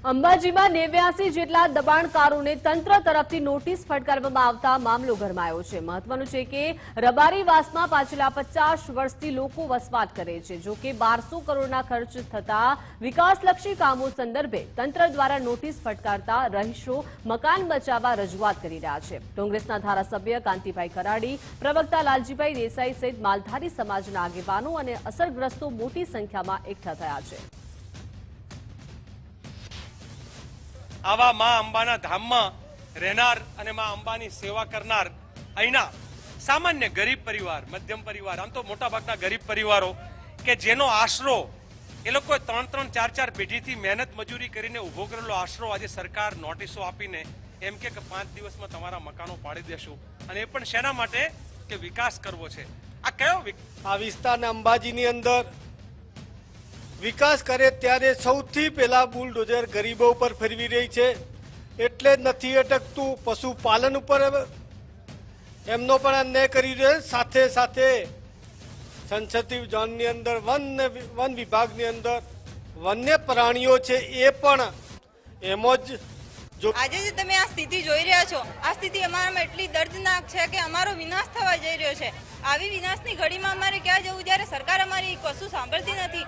અંબાજીમાં 89 જેટલા દબાણકારોને તંત્ર તરફથી નોટિસ ફટકારવામાં આવતા મામલો ગરમાયો છે। મહત્વનું છે કે રબારીવાસમાં પાછલા 50 વર્ષથી લોકો વસવાટ કરે છે। જો કે 1200 કરોડના ખર્ચ થતા વિકાસલક્ષી કામો સંદર્ભે તંત્ર દ્વારા નોટિસ ફટકારતા રહીશો મકાન બચાવવા રજૂઆત કરી રહ્યા છે। કોંગ્રેસના ધારાસભ્ય કાંતિભાઈ કરાડી, પ્રવક્તા લાલજીભાઈ દેસાઈ સહિત માલધારી સમાજના આગેવાનો અને અસરગ્રસ્તો મોટી સંખ્યામાં એકઠા થયા છે। આવા માં અંબાના ધામમાં રહેનાર અને માં અંબાની સેવા કરનાર અહીંના સામાન્ય ગરીબ પરિવાર, મધ્યમ પરિવાર, આમ તો મોટા ભાગના ગરીબ પરિવારો કે જેનો આશરો એ લોકોએ 3-3, 4-4 પેઢીથી મહેનત મજૂરી કરીને ઊભો કરેલો આશરો આજે સરકાર નોટિસો આપીને એમ કે 5 દિવસમાં તમારા મકાનો પાડી દેશું, અને એ પણ શેના માટે કે વિકાસ કરવો છે। આ કયો આ વિસ્તારના અંબાજીની અંદર વિકાસ કરે ત્યારે સૌથી પહેલા બુલડોઝર ગરીબો ઉપર ફેરવી રહી છે। એટલે જ નથી અટકતું, પશુપાલન ઉપર એમનો પણ અન્યાય કરી રહ્યો। સાથે સાથે સેન્સિટિવ ઝોનની અંદર વન વિભાગની અંદર વન્ય પ્રાણીઓ છે એ પણ એમ જ જો આજે જે તમે આ સ્થિતિ જોઈ રહ્યા છો, આ સ્થિતિ અમારામાં એટલી દર્દનાક છે કે અમારો વિનાશ થવા જઈ રહ્યો છે। આવી વિનાશની ઘડીમાં અમારે ક્યાં જવું જ્યારે સરકાર અમારી કશું સાંભળતી નથી।